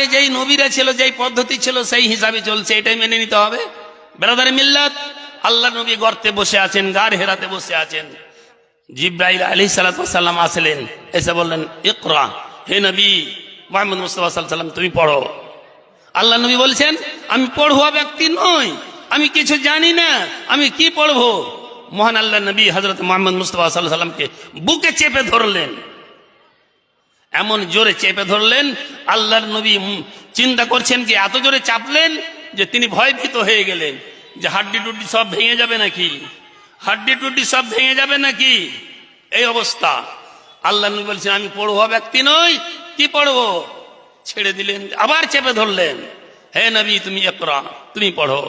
আগে যেই নবীরা ছিল, যেই পদ্ধতি ছিল, সেই হিসাবে চলছে, এটাই মেনে নিতে হবে। বেরাদারে মিল্লাত, আল্লাহ নবী গর্তে বসে আছেন, গার হেরাতে বসে আছেন। জিব্রাইল আলাইহিস সালাম আসলেন, এসে বললেন ইকরা, হে নবী মুহাম্মদ মুস্তাফা সাল্লাল্লাহু আলাইহি ওয়াসাল্লাম তুমি পড়ো। আল্লাহ নবী বলছেন আমি পড়ুয়া ব্যক্তি নই, আমি কিছু জানি না, আমি কি পড়বো। মহান আল্লাহ নবী হযরত মুহাম্মদ মুস্তাফা সাল্লাল্লাহু আলাইহি ওয়াসাল্লামকে বুকে চেপে ধরলেন, এমন জোরে চেপে ধরলেন। আল্লাহর নবী চিন্তা করছেন কি এত জোরে চাপলেন যে তিনি ভয়ভীত হয়ে গেলেন যে হাড্ডি টুড্ডি সব ভেঙে যাবে নাকি, হাড্ডি টুড্ডি সব ভেঙে যাবে নাকি, এই অবস্থা। আল্লাহ নবী বলছেন আমি পড়ুয়া ব্যক্তি নই, কি পড়বো। ছেড়ে দিলেন, আবার চেপে ধরলেন, হে নবী তুমি ইকরা, তুমি পড়ো।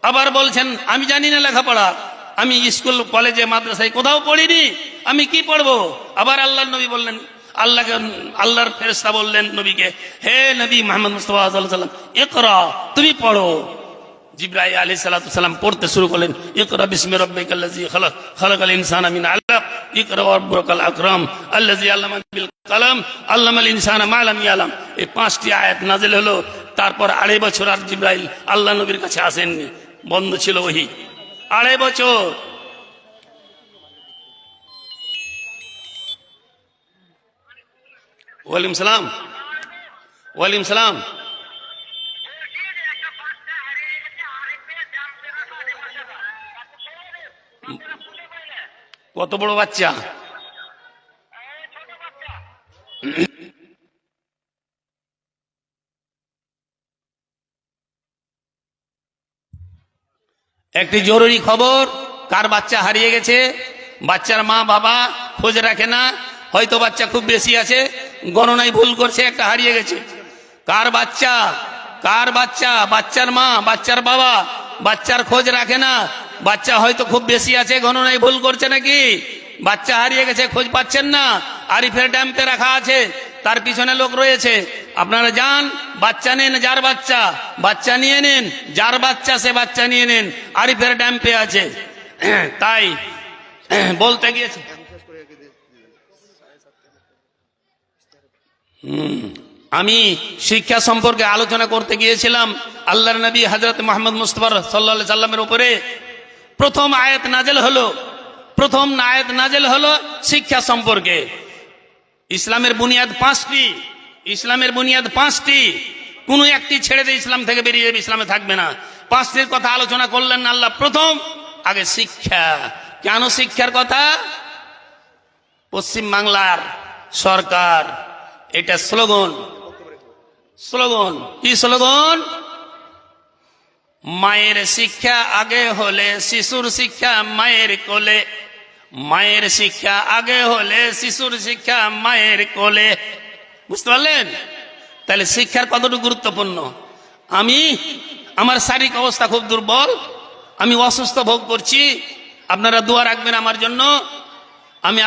আবার বলছেন আমি জানি না লেখাপড়া, আমি স্কুল কলেজে মাদ্রাসায় কোথাও পড়িনি, আমি কি পড়বো। আবার আল্লাহর নবী বললেন, আল্লাহর ফেরেশতা বললেন নবীকে, হে নবী মুহাম্মদ মুস্তাফা সাল্লাল্লাহু আলাইহি ওয়াসাল্লাম ইকরা, তুমি পড়ো। জিবরাইল আলাইহিস সালাম পড়তে শুরু করলেন, ইকরা বিসমি রাব্বিকাল্লাযী খালাক, খালাকাল ইনসানা মিন আলাক, ইকরা ওয়া রাব্বুকাল আকরাম আল্লাযী আল্লামা বিল কলম, আল্লামাল ইনসানা মা লাম ইয়ালাম। এই 5টি আয়াত নাযিল হলো। তারপর 2.5 বছর আর জিবরাইল আল্লাহ নবীর কাছে আসেননি, বন্ধ ছিল ওহী, 2.5 বছর। ওয়ালাইকুম সালাম, ওয়ালাইকুম সালাম। কত বড় বাচ্চা? একটি জরুরি খবর, কার বাচ্চা হারিয়ে গেছে, বাচ্চার মা বাবা খোঁজ রাখে না, হয়তো বাচ্চা খুব বেশি আছে, গণনায় ভুল করছে, একটা হারিয়ে গেছে। কার বাচ্চা, কার বাচ্চা, বাচ্চার মা বাচ্চার বাবা বাচ্চার খোঁজ রাখে না, বাচ্চা হয়তো খুব বেশি আছে, গণনায় ভুল করছে নাকি, বাচ্চা হারিয়ে গেছে, খোঁজ পাচ্ছেন না, আরিফের ড্যাম্পে রাখা আছে, তার পিছনে লোক রয়েছে, আপনারা যান, বাচ্চা নেন, যার বাচ্চা, বাচ্চা নিয়ে নেন, যার বাচ্চা সে বাচ্চা নিয়ে নেন, আরিফের ড্যাম্পে আছে। তাই বলতে গিয়েছে, আমি শিক্ষা সম্পর্কে আলোচনা করতে গিয়েছিলাম। আল্লাহর নবী হযরত মুহাম্মদ মুস্তাফা সাল্লাল্লাহু আলাইহি সাল্লামের উপরে প্রথম আয়াত নাযিল হলো, প্রথম আয়াত নাযিল হলো শিক্ষা সম্পর্কে। ইসলামের বুনিয়াদ 5টি, ইসলামের বুনিয়াদ 5টি, কোনো একটি ছেড়ে দিয়ে ইসলাম থেকে বেরিয়ে যাবে, ইসলামে থাকবে না। 5টির কথা আলোচনা করলেন আল্লাহ প্রথম, আগে শিক্ষা। কেন শিক্ষার কথা? পশ্চিম বাংলার সরকার এটা স্লোগান, স্লোগান কি স্লোগান? মায়ের শিক্ষা আগে হলে শিশুর শিক্ষা মায়ের কোলে, মায়ের শিক্ষা আগে হলে শিশুর শিক্ষা মায়ের কোলে। বুঝতে পারলেন? তাহলে শিক্ষার কতটুকু গুরুত্বপূর্ণ। আমার শারীরিক অবস্থা খুব দুর্বল, আমি অসুস্থ ভোগ করছি, আপনারা দোয়া রাখবেন আমার জন্য। আমি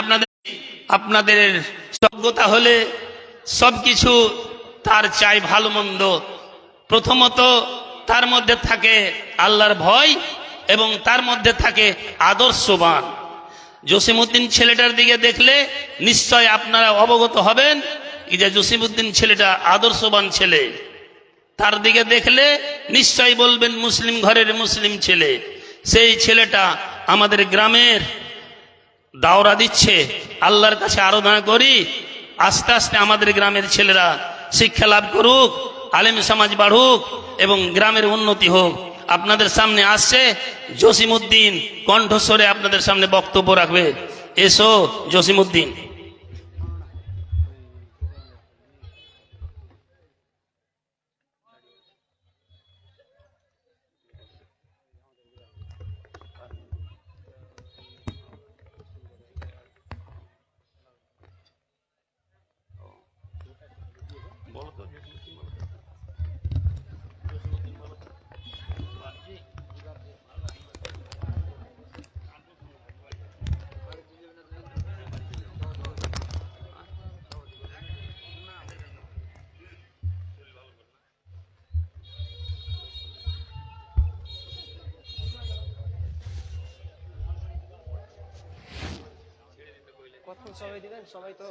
আপনাদের যোগ্যতা হলে সবকিছু তার চাই ভালো মন্দ, প্রথমত তার মধ্যে থাকে আল্লাহর ভয় এবং তার মধ্যে থাকে আদর্শবান। জসিমউদ্দিন ছেলেটার দিকে দেখলে নিশ্চয় আপনারা অবগত হবেন যে জসিমউদ্দিন ছেলেটা আদর্শবান ছেলে। তার দিকে দেখলে নিশ্চয় বলবেন মুসলিম ঘরের মুসলিম ছেলে। সেই ছেলেটা আমাদের গ্রামের দাওরা দিচ্ছে। আল্লাহর কাছে আরাধনা করি আস্তে আস্তে আমাদের গ্রামের ছেলেরা শিক্ষা লাভ করুক, আলেম সমাজ বাড়ুক এবং গ্রামের উন্নতি হোক। আপনাদের সামনে আসছে জসিমউদ্দিন, কণ্ঠস্বরে আপনাদের সামনে বক্তব্য রাখবে। এসো জসিমউদ্দিন। কতক্ষণ সময় দিবেন? সবাই তো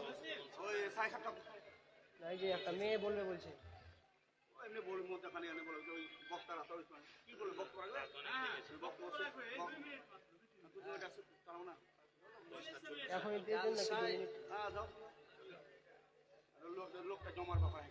ওই 7:30 একটা মেয়ে বলবে বলছে। এমনি বলি মধ্যখানে এনে বলে যে ওই বক্তার আছে ওই সময় কি বলে বক্তা তারাও না এখন দিয়ে দেন নাকি 2 মিনিট? হ্যাঁ যাও লোকটা জমার ব্যাপার